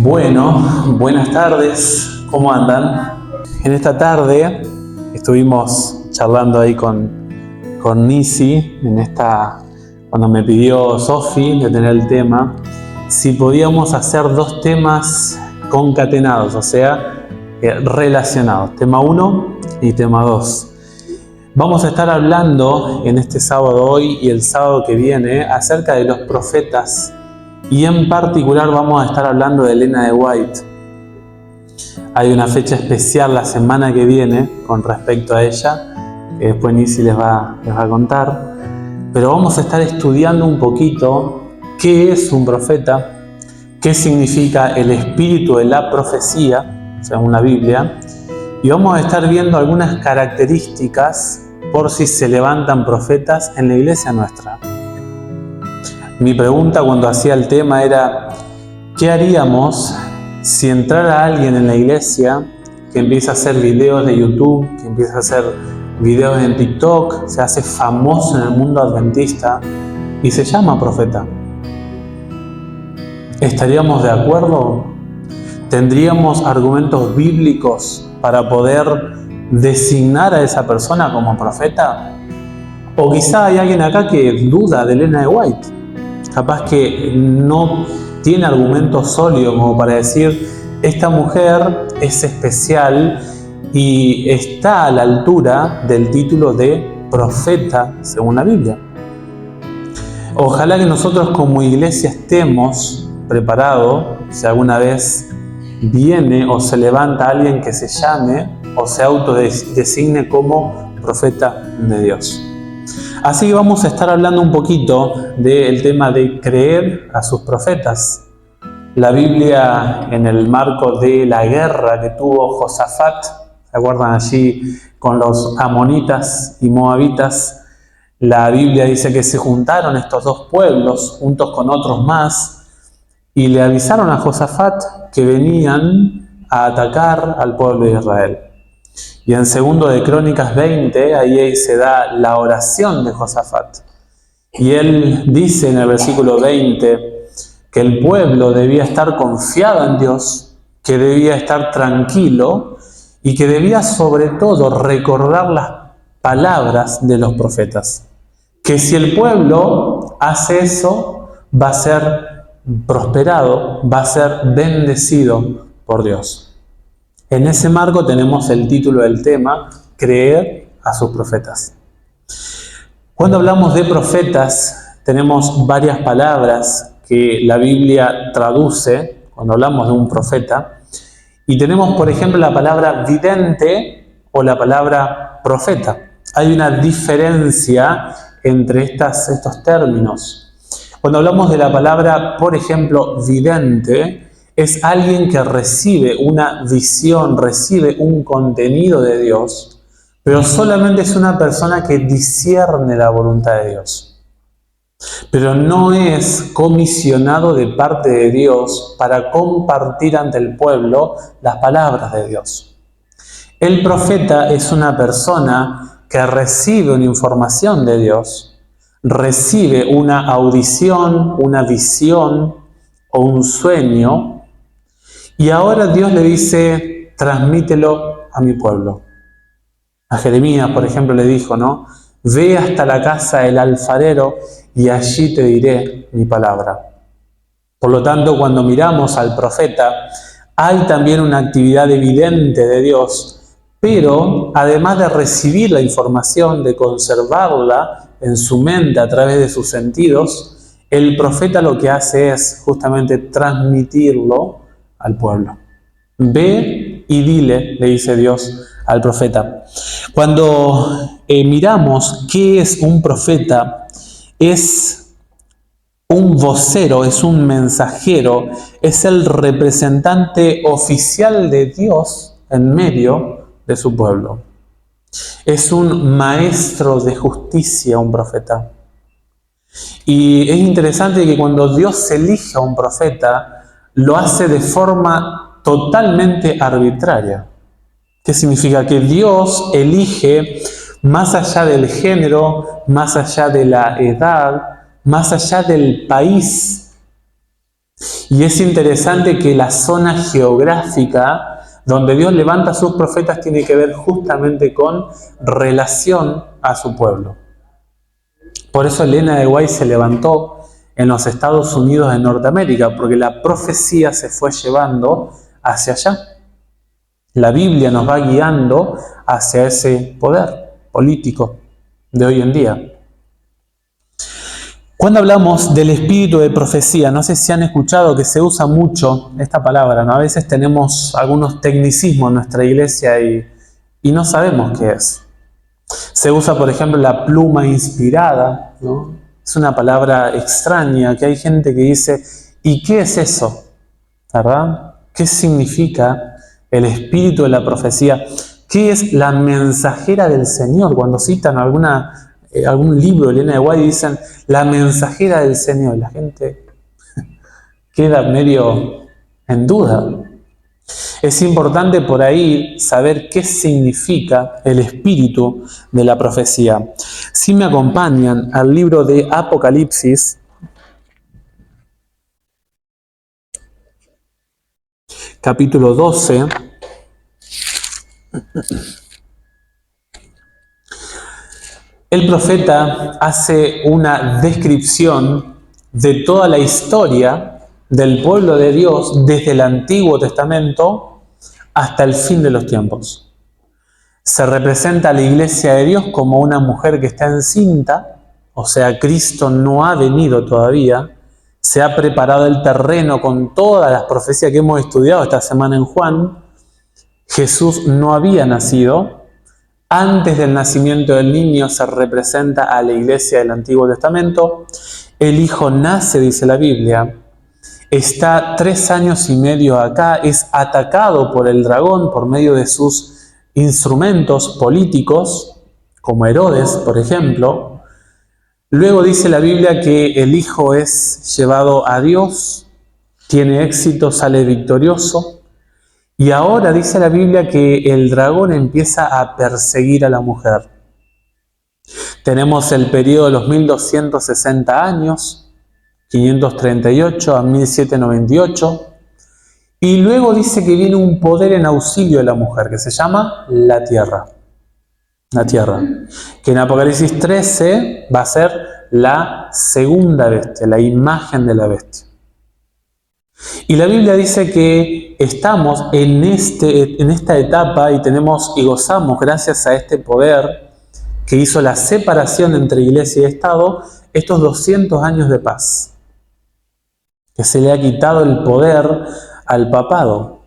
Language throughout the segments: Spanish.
Bueno, buenas tardes, ¿cómo andan? En esta tarde estuvimos charlando ahí con Nisi, cuando me pidió Sofi de tener el tema, si podíamos hacer dos temas concatenados, o sea, relacionados, tema 1 y tema 2. Vamos a estar hablando en este sábado hoy y el sábado que viene acerca de los profetas. Y en particular vamos a estar hablando de Elena de White. Hay una fecha especial la semana que viene con respecto a ella, que después Nisi les va a contar. Pero vamos a estar estudiando un poquito qué es un profeta, qué significa el espíritu de la profecía, según la Biblia, y vamos a estar viendo algunas características por si se levantan profetas en la iglesia nuestra. Mi pregunta cuando hacía el tema era, ¿qué haríamos si entrara alguien en la iglesia que empieza a hacer videos de YouTube, que empieza a hacer videos en TikTok, se hace famoso en el mundo adventista y se llama profeta? ¿Estaríamos de acuerdo? ¿Tendríamos argumentos bíblicos para poder designar a esa persona como profeta? O quizá hay alguien acá que duda de Elena de White. Capaz que no tiene argumentos sólidos como para decir, esta mujer es especial y está a la altura del título de profeta según la Biblia. Ojalá que nosotros como iglesia estemos preparados si alguna vez viene o se levanta alguien que se llame o se autodesigne como profeta de Dios. Así que vamos a estar hablando un poquito del tema de creer a sus profetas. La Biblia, en el marco de la guerra que tuvo Josafat, ¿se acuerdan allí con los amonitas y moabitas? La Biblia dice que se juntaron estos dos pueblos juntos con otros más y le avisaron a Josafat que venían a atacar al pueblo de Israel. Y en 2 de Crónicas 20, ahí se da la oración de Josafat. Y él dice en el versículo 20 que el pueblo debía estar confiado en Dios, que debía estar tranquilo y que debía sobre todo recordar las palabras de los profetas. Que si el pueblo hace eso, va a ser prosperado, va a ser bendecido por Dios. En ese marco tenemos el título del tema, creer a sus profetas. Cuando hablamos de profetas, tenemos varias palabras que la Biblia traduce cuando hablamos de un profeta. Y tenemos, por ejemplo, la palabra vidente o la palabra profeta. Hay una diferencia entre estos términos. Cuando hablamos de la palabra, por ejemplo, vidente, es alguien que recibe una visión, recibe un contenido de Dios, pero solamente es una persona que discierne la voluntad de Dios. Pero no es comisionado de parte de Dios para compartir ante el pueblo las palabras de Dios. El profeta es una persona que recibe una información de Dios, recibe una audición, una visión o un sueño, y ahora Dios le dice, transmítelo a mi pueblo. A Jeremías, por ejemplo, le dijo, ¿no? Ve hasta la casa del alfarero y allí te diré mi palabra. Por lo tanto, cuando miramos al profeta, hay también una actividad evidente de Dios, pero además de recibir la información, de conservarla en su mente a través de sus sentidos, el profeta lo que hace es justamente transmitirlo al pueblo. Ve y dile, le dice Dios al profeta. Cuando miramos qué es un profeta, es un vocero, es un mensajero, es el representante oficial de Dios en medio de su pueblo. Es un maestro de justicia, un profeta. Y es interesante que cuando Dios elige a un profeta, lo hace de forma totalmente arbitraria. ¿Qué significa? Que Dios elige más allá del género, más allá de la edad, más allá del país. Y es interesante que la zona geográfica donde Dios levanta a sus profetas tiene que ver justamente con relación a su pueblo. Por eso Elena de White se levantó en los Estados Unidos de Norteamérica, porque la profecía se fue llevando hacia allá. La Biblia nos va guiando hacia ese poder político de hoy en día. Cuando hablamos del espíritu de profecía, no sé si han escuchado que se usa mucho esta palabra, ¿no? A veces tenemos algunos tecnicismos en nuestra iglesia y no sabemos qué es. Se usa, por ejemplo, la pluma inspirada, ¿no? Es una palabra extraña que hay gente que dice, ¿y qué es eso? ¿Verdad? ¿Qué significa el espíritu de la profecía? ¿Qué es la mensajera del Señor? Cuando citan algún libro de Elena de White dicen, la mensajera del Señor. La gente queda medio en duda. Es importante por ahí saber qué significa el espíritu de la profecía. Si me acompañan al libro de Apocalipsis, capítulo 12, el profeta hace una descripción de toda la historia del pueblo de Dios desde el Antiguo Testamento hasta el fin de los tiempos. Se representa a la iglesia de Dios como una mujer que está encinta, o sea, Cristo no ha venido todavía, se ha preparado el terreno con todas las profecías que hemos estudiado esta semana en Juan. Jesús no había nacido. Antes del nacimiento del niño se representa a la iglesia del Antiguo Testamento. El Hijo nace, dice la Biblia, está 3 años y medio acá, es atacado por el dragón por medio de sus instrumentos políticos, como Herodes, por ejemplo. Luego dice la Biblia que el Hijo es llevado a Dios, tiene éxito, sale victorioso. Y ahora dice la Biblia que el dragón empieza a perseguir a la mujer. Tenemos el periodo de los 1260 años, 538 a 1798. Y luego dice que viene un poder en auxilio de la mujer, que se llama la tierra. La tierra. Que en Apocalipsis 13 va a ser la segunda bestia, la imagen de la bestia. Y la Biblia dice que estamos en esta etapa y tenemos y gozamos gracias a este poder que hizo la separación entre iglesia y Estado, estos 200 años de paz. Que se le ha quitado el poder al papado.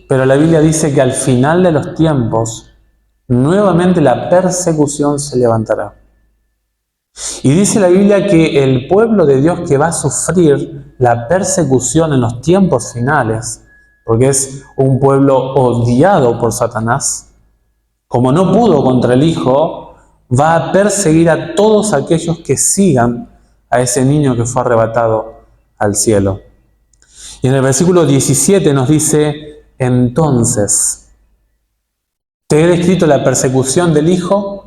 Pero la Biblia dice que al final de los tiempos, nuevamente la persecución se levantará. Y dice la Biblia que el pueblo de Dios que va a sufrir la persecución en los tiempos finales, porque es un pueblo odiado por Satanás, como no pudo contra el Hijo, va a perseguir a todos aquellos que sigan a ese niño que fue arrebatado al cielo. Y en el versículo 17 nos dice, entonces, te he descrito la persecución del Hijo,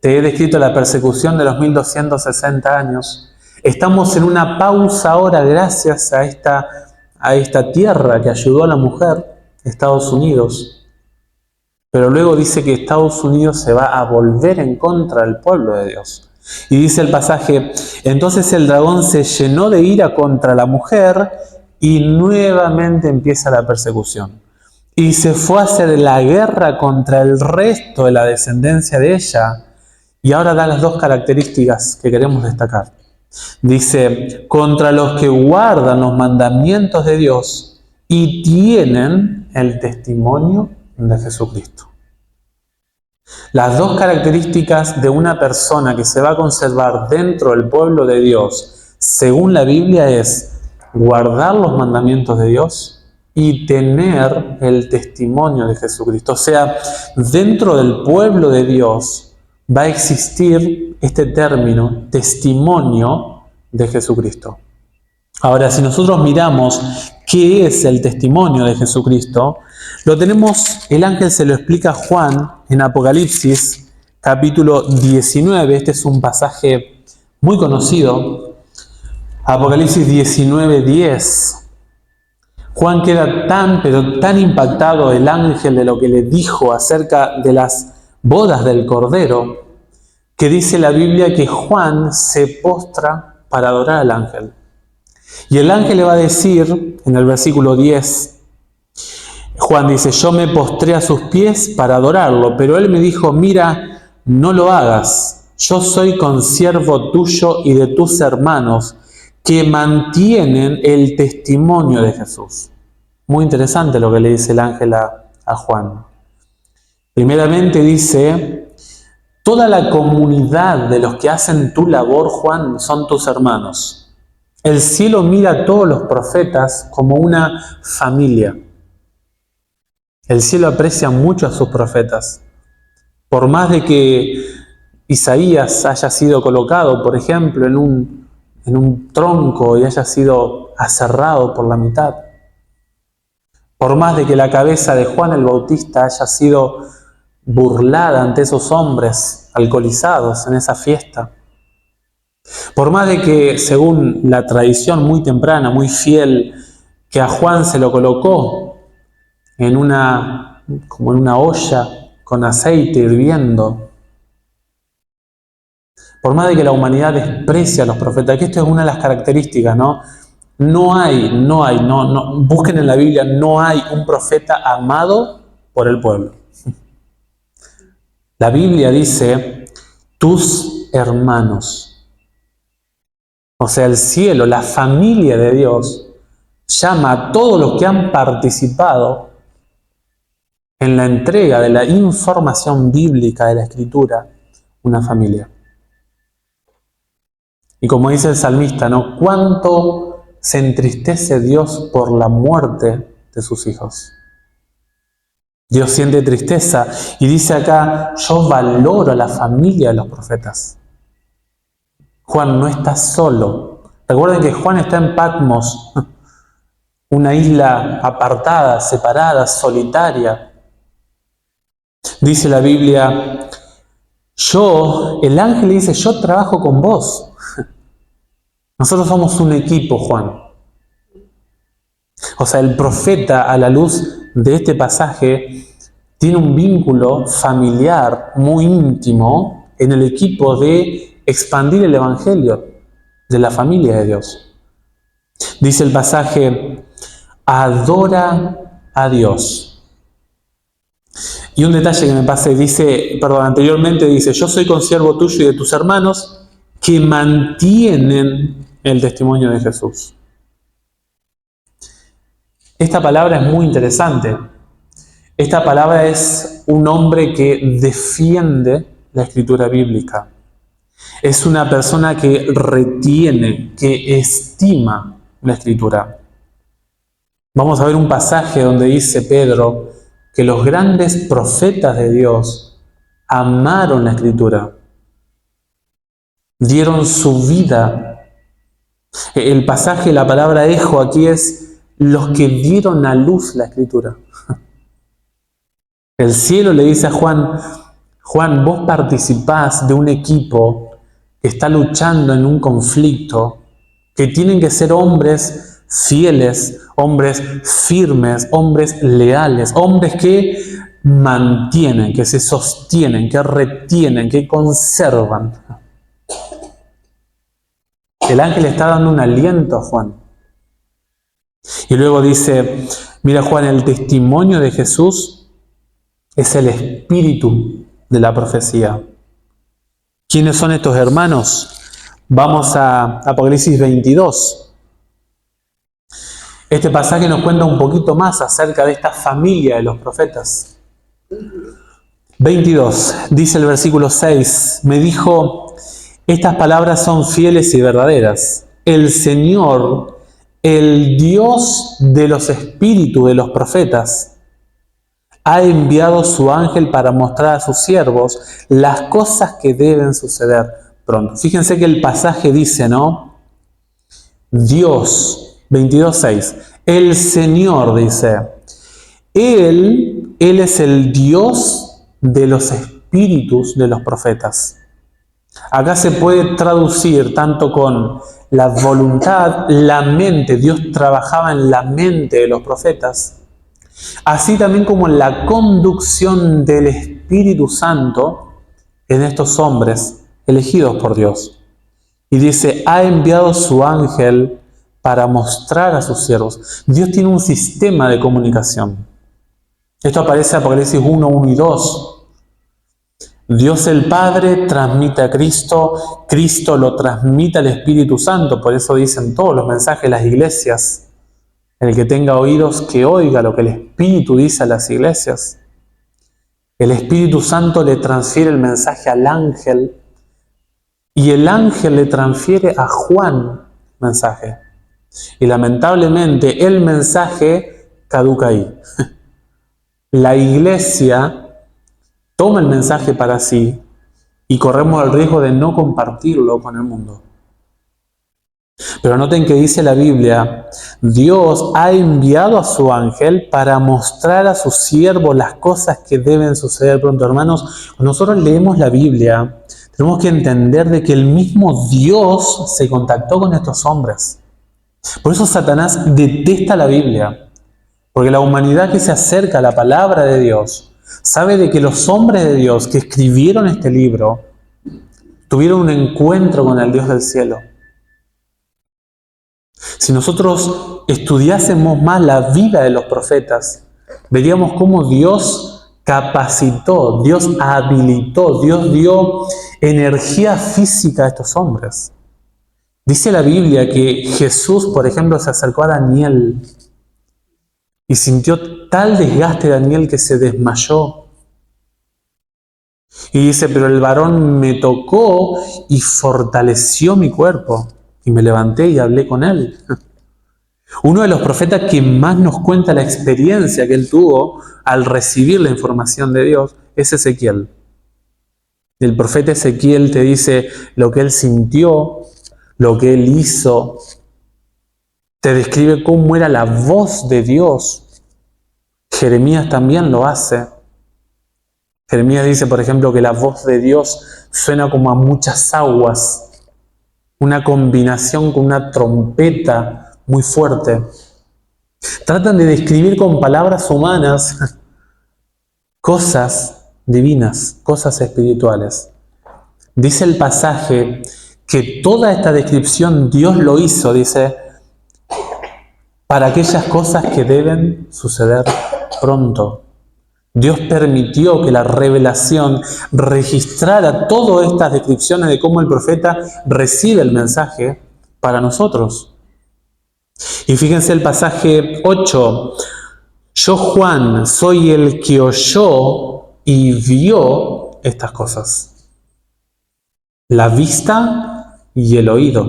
te he descrito la persecución de los 1260 años. Estamos en una pausa ahora gracias a esta tierra que ayudó a la mujer, Estados Unidos. Pero luego dice que Estados Unidos se va a volver en contra del pueblo de Dios. Y dice el pasaje, entonces el dragón se llenó de ira contra la mujer y nuevamente empieza la persecución. Y se fue a hacer la guerra contra el resto de la descendencia de ella. Y ahora da las 2 características que queremos destacar. Dice, contra los que guardan los mandamientos de Dios y tienen el testimonio de Jesucristo. Las 2 características de una persona que se va a conservar dentro del pueblo de Dios, según la Biblia, es guardar los mandamientos de Dios y tener el testimonio de Jesucristo. O sea, dentro del pueblo de Dios va a existir este término, testimonio de Jesucristo. Ahora, si nosotros miramos qué es el testimonio de Jesucristo, lo tenemos, el ángel se lo explica a Juan en Apocalipsis, capítulo 19. Este es un pasaje muy conocido. Apocalipsis 19:10. Juan queda pero tan impactado el ángel de lo que le dijo acerca de las bodas del Cordero, que dice la Biblia que Juan se postra para adorar al ángel. Y el ángel le va a decir, en el versículo 10, Juan dice, yo me postré a sus pies para adorarlo, pero él me dijo, mira, no lo hagas, yo soy consiervo tuyo y de tus hermanos, que mantienen el testimonio de Jesús. Muy interesante lo que le dice el ángel a Juan. Primeramente dice, toda la comunidad de los que hacen tu labor, Juan, son tus hermanos. El cielo mira a todos los profetas como una familia. El cielo aprecia mucho a sus profetas. Por más de que Isaías haya sido colocado, por ejemplo, en un tronco y haya sido aserrado por la mitad. Por más de que la cabeza de Juan el Bautista haya sido burlada ante esos hombres alcoholizados en esa fiesta. Por más de que, según la tradición muy temprana, muy fiel, que a Juan se lo colocó como en una olla con aceite hirviendo. Por más de que la humanidad desprecia a los profetas, que esto es una de las características, ¿no? Busquen en la Biblia, no hay un profeta amado por el pueblo. La Biblia dice, tus hermanos. O sea, el cielo, la familia de Dios, llama a todos los que han participado en la entrega de la información bíblica de la Escritura, una familia. Y como dice el salmista, ¿no? ¿Cuánto se entristece Dios por la muerte de sus hijos? Dios siente tristeza y dice acá, yo valoro a la familia de los profetas. Juan no está solo. Recuerden que Juan está en Patmos, una isla apartada, separada, solitaria. Dice la Biblia, el ángel le dice, yo trabajo con vos. Nosotros somos un equipo, Juan. O sea, el profeta, a la luz de este pasaje, tiene un vínculo familiar muy íntimo en el equipo de expandir el evangelio de la familia de Dios. Dice el pasaje, adora a Dios. Y un detalle que me pase, anteriormente dice, yo soy consiervo tuyo y de tus hermanos que mantienen el testimonio de Jesús. Esta palabra es muy interesante. Esta palabra es un hombre que defiende la escritura bíblica. Es una persona que retiene, que estima la escritura. Vamos a ver un pasaje donde dice Pedro que los grandes profetas de Dios amaron la escritura. Dieron su vida. El pasaje, la palabra ejo aquí es los que dieron a luz la escritura. El cielo le dice a Juan, Juan, vos participás de un equipo que está luchando en un conflicto, que tienen que ser hombres fieles, hombres firmes, hombres leales, hombres que mantienen, que se sostienen, que retienen, que conservan. El ángel está dando un aliento a Juan. Y luego dice, mira Juan, el testimonio de Jesús es el espíritu de la profecía. ¿Quiénes son estos hermanos? Vamos a Apocalipsis 22. Este pasaje nos cuenta un poquito más acerca de esta familia de los profetas. 22, dice el versículo 6, me dijo, estas palabras son fieles y verdaderas. El Señor, el Dios de los espíritus de los profetas, ha enviado su ángel para mostrar a sus siervos las cosas que deben suceder pronto. Fíjense que el pasaje dice, ¿no? Dios, 22:6, el Señor dice, Él es el Dios de los espíritus de los profetas. Acá se puede traducir tanto con la voluntad, la mente, Dios trabajaba en la mente de los profetas, así también como en la conducción del Espíritu Santo en estos hombres elegidos por Dios. Y dice, ha enviado su ángel para mostrar a sus siervos. Dios tiene un sistema de comunicación. Esto aparece en Apocalipsis 1, 1 y 2. Dios el Padre transmite a Cristo, Cristo lo transmite al Espíritu Santo, por eso dicen todos los mensajes de las iglesias. El que tenga oídos, que oiga lo que el Espíritu dice a las iglesias. El Espíritu Santo le transfiere el mensaje al ángel y el ángel le transfiere a Juan el mensaje. Y lamentablemente el mensaje caduca ahí. La iglesia toma el mensaje para sí y corremos el riesgo de no compartirlo con el mundo. Pero noten que dice la Biblia, Dios ha enviado a su ángel para mostrar a sus siervos las cosas que deben suceder pronto. Hermanos, cuando nosotros leemos la Biblia, tenemos que entender de que el mismo Dios se contactó con estos hombres. Por eso Satanás detesta la Biblia, porque la humanidad que se acerca a la palabra de Dios sabe de que los hombres de Dios que escribieron este libro tuvieron un encuentro con el Dios del cielo. Si nosotros estudiásemos más la vida de los profetas, veríamos cómo Dios capacitó, Dios habilitó, Dios dio energía física a estos hombres. Dice la Biblia que Jesús, por ejemplo, se acercó a Daniel y sintió tal desgaste Daniel que se desmayó. Y dice, pero el varón me tocó y fortaleció mi cuerpo. Y me levanté y hablé con él. Uno de los profetas que más nos cuenta la experiencia que él tuvo al recibir la información de Dios es Ezequiel. El profeta Ezequiel te dice lo que él sintió, lo que él hizo. Te describe cómo era la voz de Dios. Jeremías también lo hace. Jeremías dice, por ejemplo, que la voz de Dios suena como a muchas aguas. Una combinación con una trompeta muy fuerte. Tratan de describir con palabras humanas cosas divinas, cosas espirituales. Dice el pasaje que toda esta descripción Dios lo hizo, dice, para aquellas cosas que deben suceder pronto. Dios permitió que la revelación registrara todas estas descripciones de cómo el profeta recibe el mensaje para nosotros. Y fíjense el pasaje 8. Yo, Juan, soy el que oyó y vio estas cosas. La vista y el oído.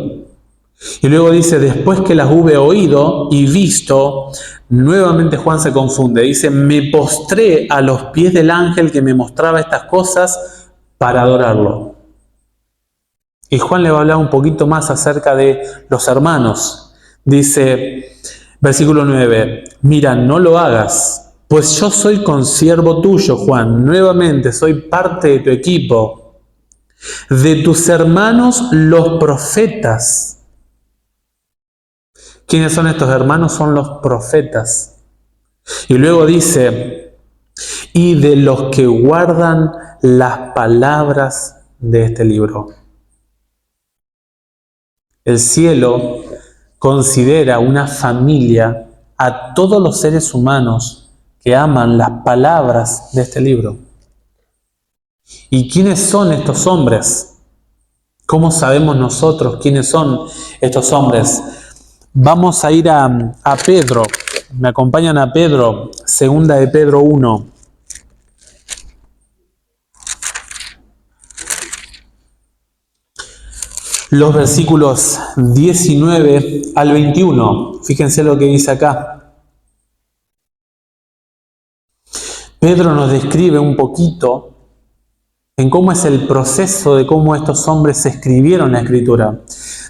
Y luego dice, después que las hube oído y visto, nuevamente Juan se confunde. Dice, me postré a los pies del ángel que me mostraba estas cosas para adorarlo. Y Juan le va a hablar un poquito más acerca de los hermanos. Dice, versículo 9, mira, no lo hagas, pues yo soy consiervo tuyo, Juan. Nuevamente soy parte de tu equipo, de tus hermanos los profetas. ¿Quiénes son estos hermanos? Son los profetas. Y luego dice, y de los que guardan las palabras de este libro. El cielo considera una familia a todos los seres humanos que aman las palabras de este libro. ¿Y quiénes son estos hombres? ¿Cómo sabemos nosotros quiénes son estos hombres? Vamos a ir a Pedro. Me acompañan a Pedro, segunda de Pedro 1. Los versículos 19 al 21. Fíjense lo que dice acá. Pedro nos describe un poquito en cómo es el proceso de cómo estos hombres escribieron la Escritura.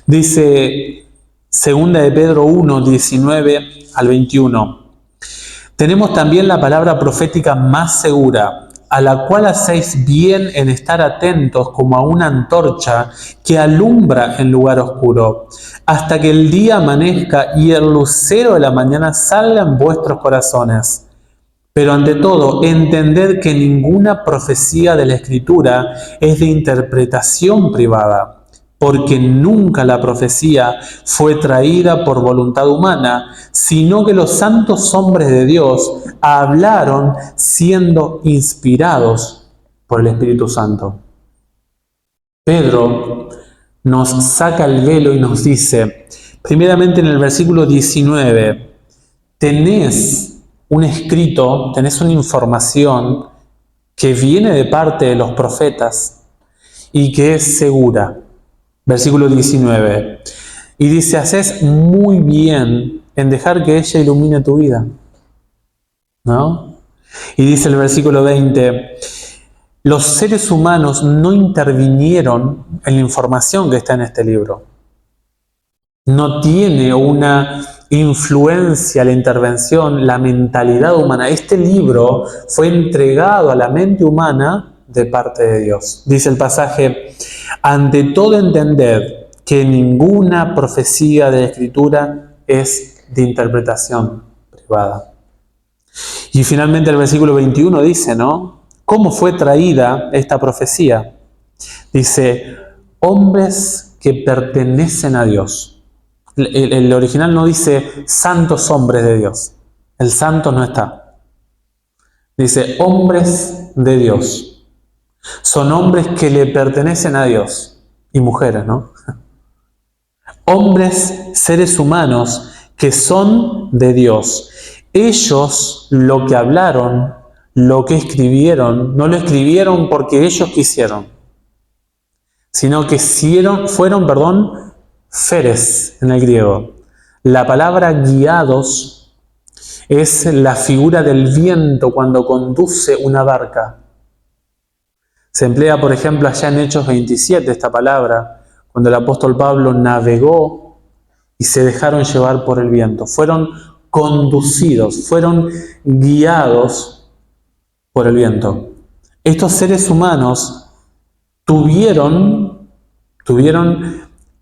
Dice, segunda de Pedro 1, 19 al 21. Tenemos también la palabra profética más segura, a la cual hacéis bien en estar atentos como a una antorcha que alumbra en lugar oscuro, hasta que el día amanezca y el lucero de la mañana salga en vuestros corazones. Pero ante todo, entended que ninguna profecía de la Escritura es de interpretación privada, porque nunca la profecía fue traída por voluntad humana, sino que los santos hombres de Dios hablaron siendo inspirados por el Espíritu Santo. Pedro nos saca el velo y nos dice, primeramente en el versículo 19, tenés un escrito, tenés una información que viene de parte de los profetas y que es segura. Versículo 19. Y dice, haces muy bien en dejar que ella ilumine tu vida. ¿No? Y dice el versículo 20, los seres humanos no intervinieron en la información que está en este libro. No tiene una influencia la intervención, la mentalidad humana. Este libro fue entregado a la mente humana de parte de Dios. Dice el pasaje, ante todo entended que ninguna profecía de la Escritura es de interpretación privada. Y finalmente el versículo 21 dice, ¿no? ¿Cómo fue traída esta profecía? Dice, hombres que pertenecen a Dios. El original no dice santos hombres de Dios. El santo no está. Dice hombres de Dios. Son hombres que le pertenecen a Dios. Y mujeres, ¿no? Hombres, seres humanos que son de Dios. Ellos lo que hablaron, lo que escribieron, no lo escribieron porque ellos quisieron, sino que fueron, feres en el griego. La palabra guiados es la figura del viento cuando conduce una barca. Se emplea, por ejemplo, allá en Hechos 27 esta palabra, cuando el apóstol Pablo navegó y se dejaron llevar por el viento. Fueron conducidos, fueron guiados por el viento. Estos seres humanos tuvieron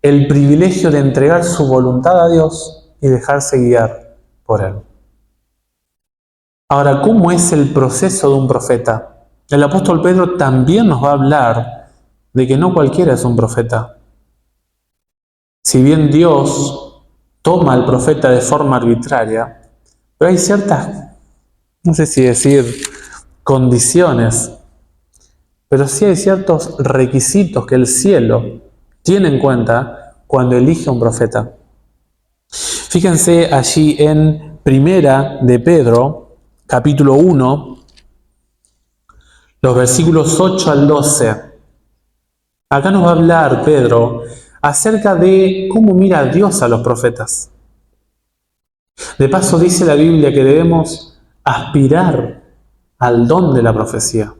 el privilegio de entregar su voluntad a Dios y dejarse guiar por Él. Ahora, ¿cómo es el proceso de un profeta? El apóstol Pedro también nos va a hablar de que no cualquiera es un profeta. Si bien Dios toma al profeta de forma arbitraria, pero hay ciertas, no sé si decir condiciones, pero sí hay ciertos requisitos que el cielo tiene en cuenta cuando elige a un profeta. Fíjense allí en Primera de Pedro, capítulo 1, los versículos 8 al 12. Acá nos va a hablar Pedro acerca de cómo mira Dios a los profetas. De paso dice la Biblia que debemos aspirar al don de la profecía.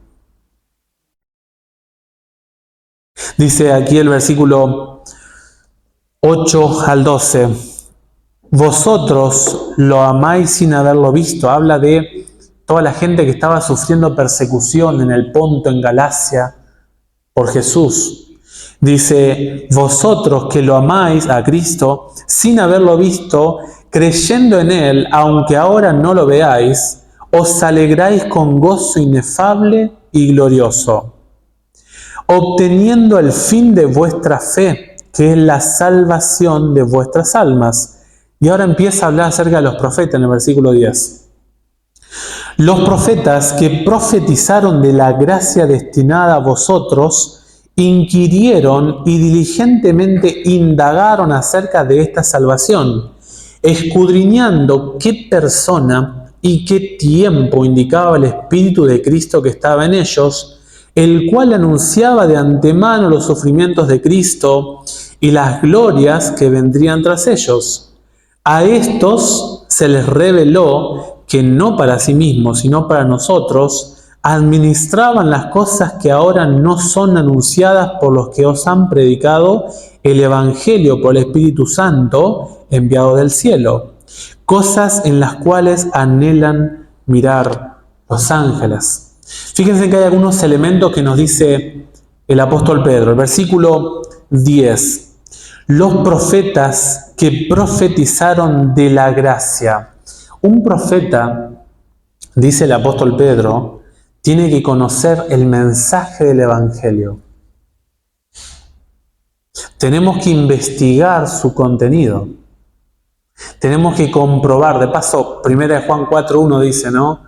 Dice aquí el versículo 8 al 12. Vosotros lo amáis sin haberlo visto. Habla de toda la gente que estaba sufriendo persecución en el Ponto, en Galacia, por Jesús. Dice, vosotros que lo amáis a Cristo sin haberlo visto, creyendo en Él, aunque ahora no lo veáis, os alegráis con gozo inefable y glorioso, obteniendo el fin de vuestra fe, que es la salvación de vuestras almas. Y ahora empieza a hablar acerca de los profetas en el versículo 10. Los profetas que profetizaron de la gracia destinada a vosotros, inquirieron y diligentemente indagaron acerca de esta salvación, escudriñando qué persona y qué tiempo indicaba el Espíritu de Cristo que estaba en ellos, el cual anunciaba de antemano los sufrimientos de Cristo y las glorias que vendrían tras ellos. A estos se les reveló que no para sí mismos, sino para nosotros, administraban las cosas que ahora no son anunciadas por los que os han predicado el Evangelio por el Espíritu Santo enviado del cielo, cosas en las cuales anhelan mirar los ángeles. Fíjense que hay algunos elementos que nos dice el apóstol Pedro. El versículo 10. Los profetas que profetizaron de la gracia. Un profeta, dice el apóstol Pedro, tiene que conocer el mensaje del Evangelio. Tenemos que investigar su contenido. Tenemos que comprobar. De paso, 1 Juan 4:1 dice, ¿no?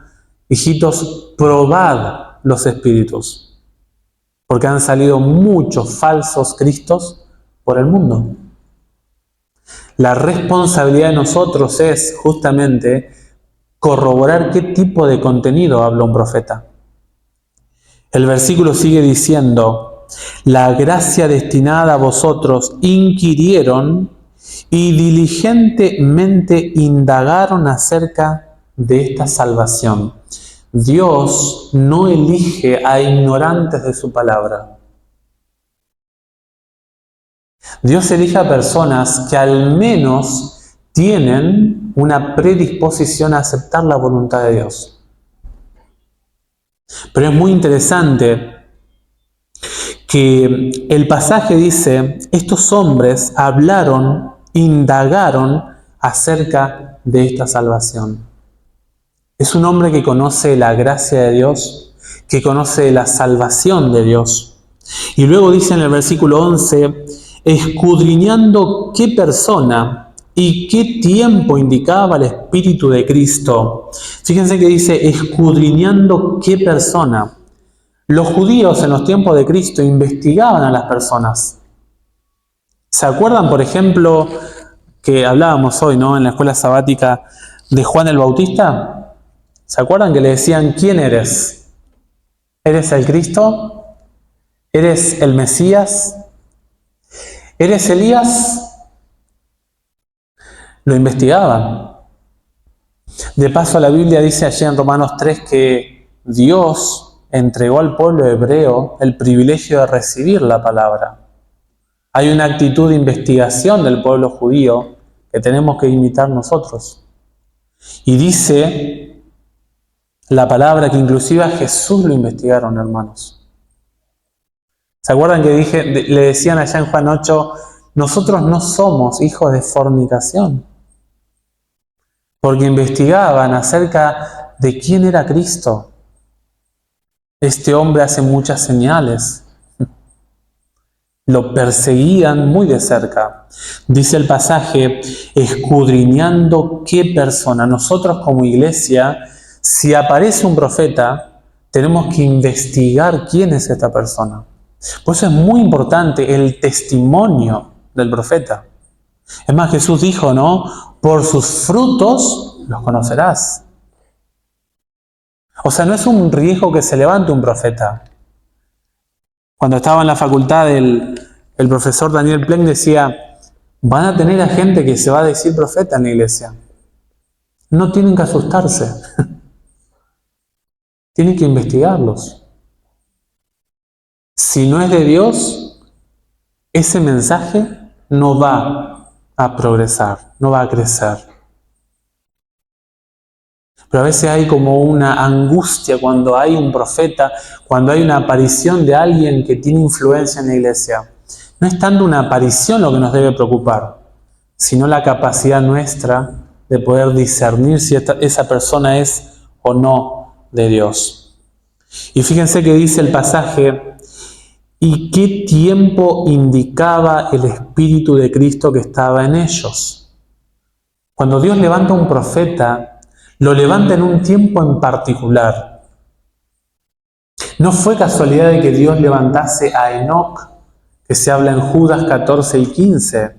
Hijitos, probad los espíritus, porque han salido muchos falsos cristos por el mundo. La responsabilidad de nosotros es justamente corroborar qué tipo de contenido habla un profeta. El versículo sigue diciendo, la gracia destinada a vosotros inquirieron y diligentemente indagaron acerca de esta salvación. Dios no elige a ignorantes de su palabra. Dios elige a personas que al menos tienen una predisposición a aceptar la voluntad de Dios. Pero es muy interesante que el pasaje dice, estos hombres hablaron, indagaron acerca de esta salvación. Es un hombre que conoce la gracia de Dios, que conoce la salvación de Dios. Y luego dice en el versículo 11, escudriñando qué persona y qué tiempo indicaba el Espíritu de Cristo. Fíjense que dice, escudriñando qué persona. Los judíos en los tiempos de Cristo investigaban a las personas. ¿Se acuerdan, por ejemplo, que hablábamos hoy, ¿no? En la escuela sabática de Juan el Bautista? ¿Se acuerdan que le decían, ¿quién eres? ¿Eres el Cristo? ¿Eres el Mesías? ¿Eres Elías? Lo investigaban. De paso, la Biblia dice allí en Romanos 3 que Dios entregó al pueblo hebreo el privilegio de recibir la palabra. Hay una actitud de investigación del pueblo judío que tenemos que imitar nosotros. Y dice la palabra que inclusive a Jesús lo investigaron, hermanos. ¿Se acuerdan que le decían allá en Juan 8, nosotros no somos hijos de fornicación? Porque investigaban acerca de quién era Cristo. Este hombre hace muchas señales. Lo perseguían muy de cerca. Dice el pasaje, escudriñando qué persona. Nosotros como iglesia, si aparece un profeta, tenemos que investigar quién es esta persona. Por eso es muy importante el testimonio del profeta. Es más, Jesús dijo, ¿no? Por sus frutos los conocerás. O sea, no es un riesgo que se levante un profeta. Cuando estaba en la facultad, el profesor Daniel Plenk decía, van a tener a gente que se va a decir profeta en la iglesia. No tienen que asustarse. Tienen que investigarlos. Si no es de Dios, ese mensaje no va a progresar, no va a crecer. Pero a veces hay como una angustia cuando hay un profeta, cuando hay una aparición de alguien que tiene influencia en la iglesia. No es tanto una aparición lo que nos debe preocupar, sino la capacidad nuestra de poder discernir si esa persona es o no de Dios. Y fíjense que dice el pasaje, ¿y qué tiempo indicaba el Espíritu de Cristo que estaba en ellos? Cuando Dios levanta un profeta, lo levanta en un tiempo en particular. No fue casualidad de que Dios levantase a Enoc, que se habla en Judas 14 y 15.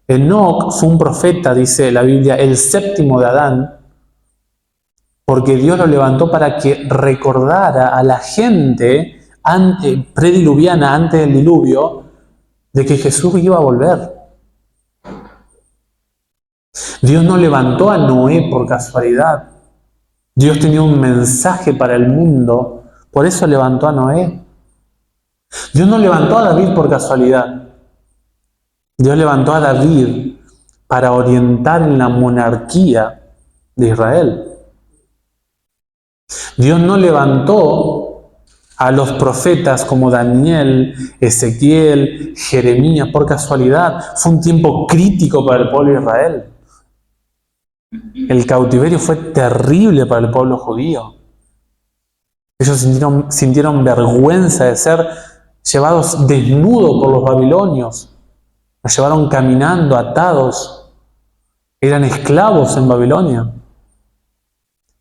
Enoc fue un profeta, dice la Biblia, el séptimo de Adán, porque Dios lo levantó para que recordara a la gente prediluviana, antes del diluvio, de que Jesús iba a volver. Dios no levantó a Noé por casualidad. Dios tenía un mensaje para el mundo, por eso levantó a Noé. Dios no levantó a David por casualidad. Dios levantó a David para orientar en la monarquía de Israel. Dios no levantó a los profetas como Daniel, Ezequiel, Jeremías, por casualidad. Fue un tiempo crítico para el pueblo de Israel. El cautiverio fue terrible para el pueblo judío. Ellos sintieron vergüenza de ser llevados desnudos por los babilonios. Los llevaron caminando, atados. Eran esclavos en Babilonia.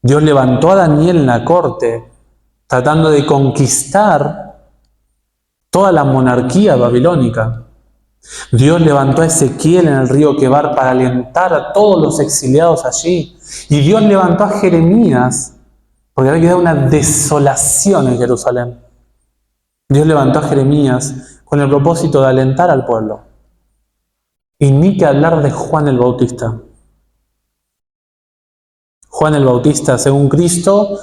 Dios levantó a Daniel en la corte, tratando de conquistar toda la monarquía babilónica. Dios levantó a Ezequiel en el río Quebar para alentar a todos los exiliados allí. Y Dios levantó a Jeremías, porque había quedado una desolación en Jerusalén. Dios levantó a Jeremías con el propósito de alentar al pueblo. Y ni que hablar de Juan el Bautista. Juan el Bautista, según Cristo,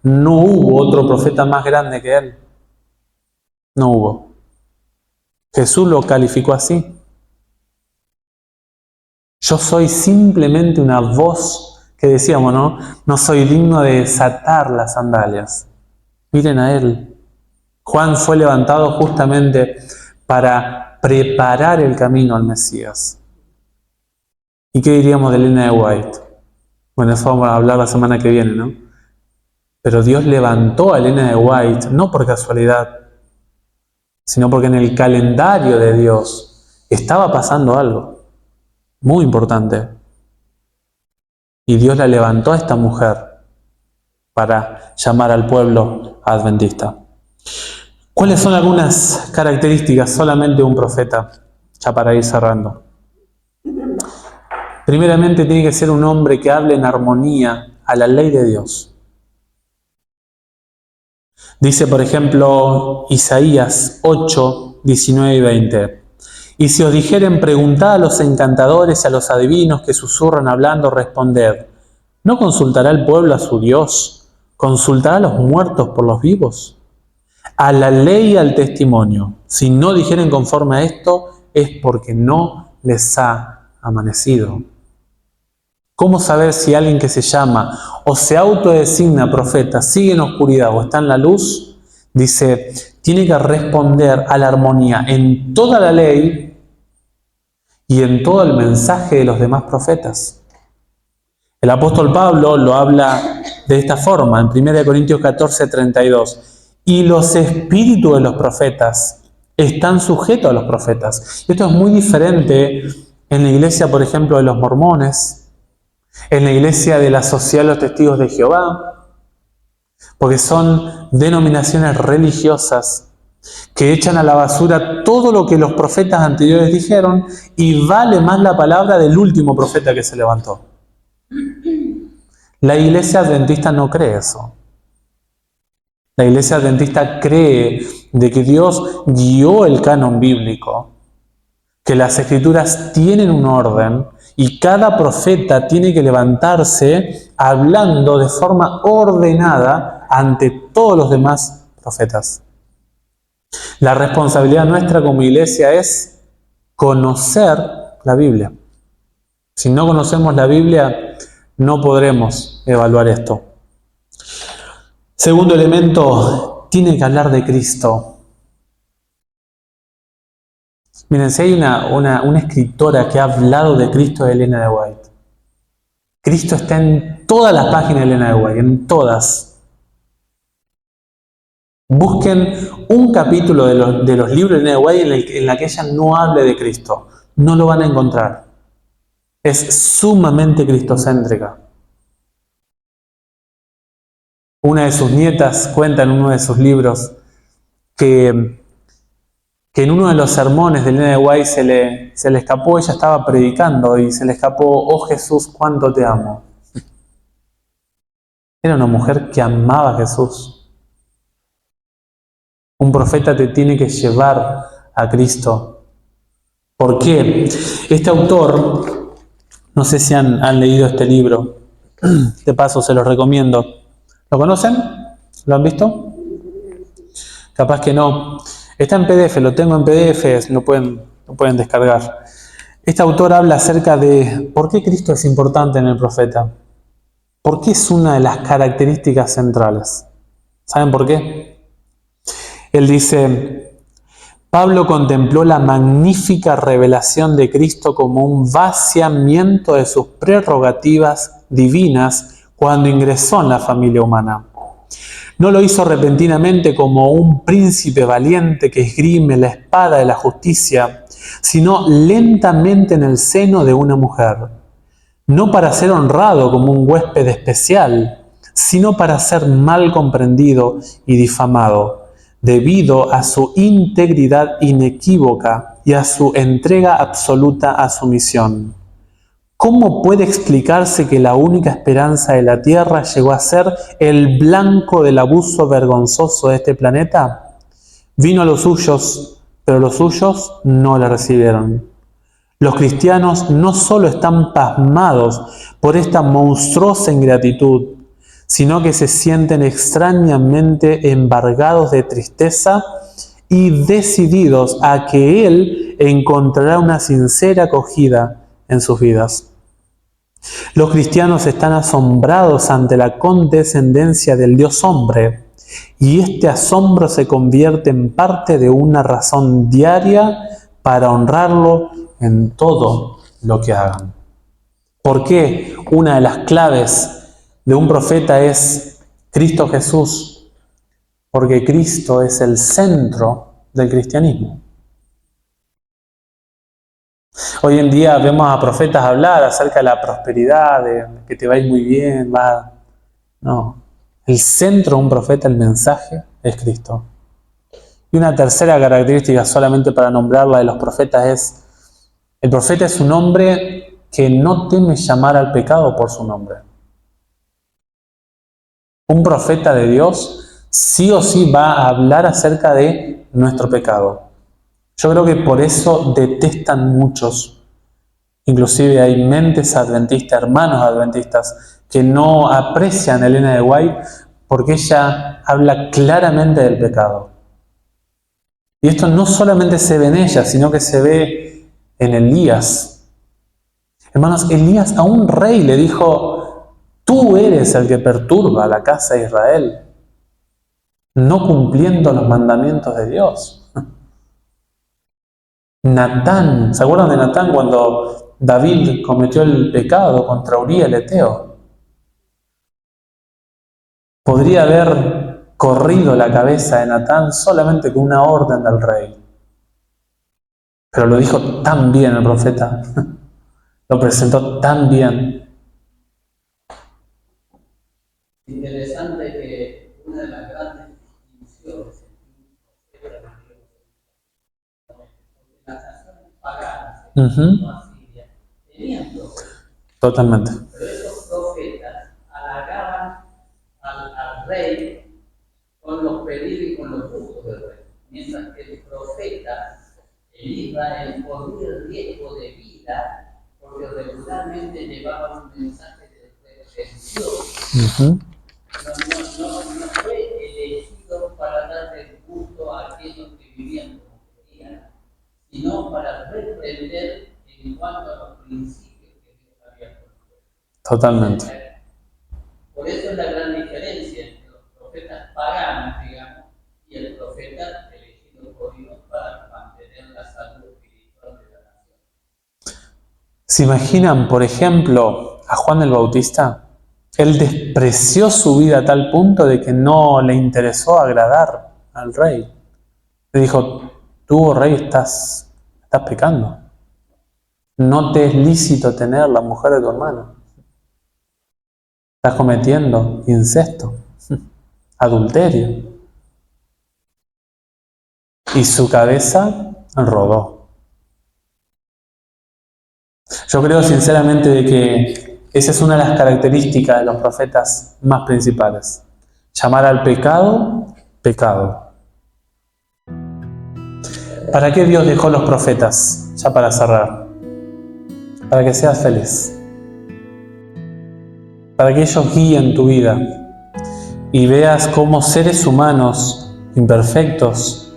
no hubo otro profeta más grande que él. No hubo. Jesús lo calificó así. Yo soy simplemente una voz que decíamos, ¿no? No soy digno de desatar las sandalias. Miren a él. Juan fue levantado justamente para preparar el camino al Mesías. ¿Y qué diríamos de Elena de White? Bueno, eso vamos a hablar la semana que viene, ¿no? Pero Dios levantó a Elena de White, no por casualidad, sino porque en el calendario de Dios estaba pasando algo muy importante. Y Dios la levantó a esta mujer para llamar al pueblo adventista. ¿Cuáles son algunas características solamente de un profeta? Ya para ir cerrando. Primeramente tiene que ser un hombre que hable en armonía a la ley de Dios. Dice, por ejemplo, Isaías 8, 19 y 20. Y si os dijeren, preguntad a los encantadores y a los adivinos que susurran hablando, responded, ¿no consultará el pueblo a su Dios? ¿Consultará a los muertos por los vivos? A la ley y al testimonio. Si no dijeren conforme a esto, es porque no les ha amanecido. ¿Cómo saber si alguien que se llama o se autodesigna profeta sigue en oscuridad o está en la luz? Dice, tiene que responder a la armonía en toda la ley y en todo el mensaje de los demás profetas. El apóstol Pablo lo habla de esta forma, en 1 Corintios 14, 32. Y los espíritus de los profetas están sujetos a los profetas. Esto es muy diferente en la iglesia, por ejemplo, de los mormones, en la iglesia de la Sociedad de los Testigos de Jehová, porque son denominaciones religiosas que echan a la basura todo lo que los profetas anteriores dijeron y vale más la palabra del último profeta que se levantó. La iglesia adventista no cree eso. La iglesia adventista cree de que Dios guió el canon bíblico, que las escrituras tienen un orden y cada profeta tiene que levantarse hablando de forma ordenada ante todos los demás profetas. La responsabilidad nuestra como iglesia es conocer la Biblia. Si no conocemos la Biblia, no podremos evaluar esto. Segundo elemento, tiene que hablar de Cristo. Miren, si hay una escritora que ha hablado de Cristo, es Elena de White. Cristo está en todas las páginas de Elena de White, en todas. Busquen un capítulo de los libros de Elena de White en la que ella no hable de Cristo. No lo van a encontrar. Es sumamente cristocéntrica. Una de sus nietas cuenta en uno de sus libros que en uno de los sermones de Elena de White se le escapó, ella estaba predicando y se le escapó, oh Jesús, cuánto te amo. Era una mujer que amaba a Jesús. Un profeta te tiene que llevar a Cristo. ¿Por qué? Este autor, no sé si han leído este libro, de paso se los recomiendo. ¿Lo conocen? ¿Lo han visto? Capaz que no. Está en PDF, lo tengo en PDF, lo pueden descargar. Este autor habla acerca de por qué Cristo es importante en el profeta. ¿Por qué es una de las características centrales? ¿Saben por qué? Él dice: Pablo contempló la magnífica revelación de Cristo como un vaciamiento de sus prerrogativas divinas cuando ingresó en la familia humana. No lo hizo repentinamente como un príncipe valiente que esgrime la espada de la justicia, sino lentamente en el seno de una mujer, no para ser honrado como un huésped especial, sino para ser mal comprendido y difamado, debido a su integridad inequívoca y a su entrega absoluta a su misión. ¿Cómo puede explicarse que la única esperanza de la Tierra llegó a ser el blanco del abuso vergonzoso de este planeta? Vino a los suyos, pero los suyos no le recibieron. Los cristianos no solo están pasmados por esta monstruosa ingratitud, sino que se sienten extrañamente embargados de tristeza y decididos a que Él encontrará una sincera acogida en sus vidas. Los cristianos están asombrados ante la condescendencia del Dios hombre, y este asombro se convierte en parte de una razón diaria para honrarlo en todo lo que hagan. ¿Por qué una de las claves de un profeta es Cristo Jesús? Porque Cristo es el centro del cristianismo. Hoy en día vemos a profetas hablar acerca de la prosperidad, de que te va a ir muy bien, va. No. El centro de un profeta, el mensaje, es Cristo. Y una tercera característica, solamente para nombrarla, de los profetas es: el profeta es un hombre que no teme llamar al pecado por su nombre. Un profeta de Dios sí o sí va a hablar acerca de nuestro pecado. Yo creo que por eso detestan muchos. Inclusive hay mentes adventistas, hermanos adventistas, que no aprecian a Elena de White porque ella habla claramente del pecado. Y esto no solamente se ve en ella, sino que se ve en Elías. Hermanos, Elías a un rey le dijo: tú eres el que perturba la casa de Israel, no cumpliendo los mandamientos de Dios. Natán, ¿se acuerdan de Natán cuando David cometió el pecado contra Uría el Eteo? Podría haber corrido la cabeza de Natán solamente con una orden del rey. Pero lo dijo tan bien el profeta, lo presentó tan bien. Interesante que una de las grandes distinciones entre las naciones paganas, Asiria, tenían profetas. Totalmente. Pero esos profetas halagaban al rey con los peligros y con los gustos del rey. Mientras que el profeta en Israel corría el riesgo de vida porque regularmente llevaba un mensaje de Dios. No fue elegido para darle gusto a aquellos que vivían como querían, sino para reprender en cuanto a los principios que Dios había puesto. Totalmente. Por eso es la gran diferencia entre los profetas paganos, digamos, y el profeta elegido por Dios para mantener la salud espiritual de la nación. ¿Se imaginan, por ejemplo, a Juan el Bautista? Él despreció su vida a tal punto de que no le interesó agradar al rey. Le dijo: tú, rey, estás pecando. No te es lícito tener la mujer de tu hermano. Estás cometiendo incesto, adulterio. Y su cabeza rodó. Yo creo sinceramente de que esa es una de las características de los profetas más principales. Llamar al pecado, pecado. ¿Para qué Dios dejó los profetas? Ya para cerrar. Para que seas feliz. Para que ellos guíen tu vida y veas cómo seres humanos imperfectos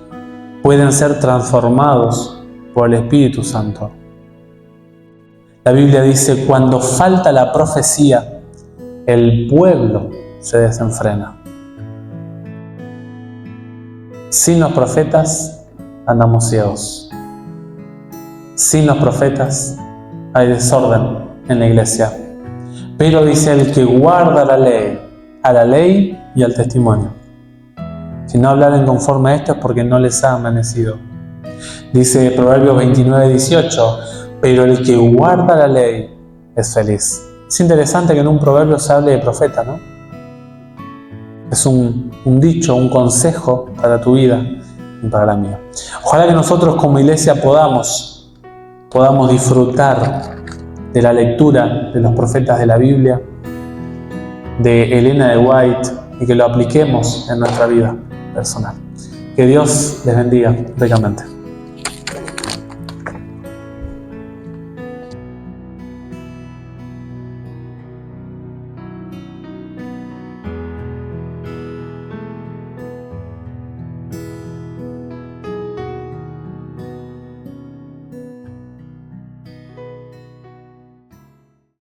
pueden ser transformados por el Espíritu Santo. La Biblia dice: cuando falta la profecía, el pueblo se desenfrena. Sin los profetas andamos ciegos. Sin los profetas hay desorden en la iglesia. Pero dice el que guarda la ley, a la ley y al testimonio. Si no hablaren conforme a esto es porque no les ha amanecido. Dice Proverbios 29:18, pero el que guarda la ley es feliz. Es interesante que en un proverbio se hable de profeta, ¿no? Es un dicho, un consejo para tu vida y para la mía. Ojalá que nosotros como iglesia podamos disfrutar de la lectura de los profetas de la Biblia, de Elena de White, y que lo apliquemos en nuestra vida personal. Que Dios les bendiga ricamente.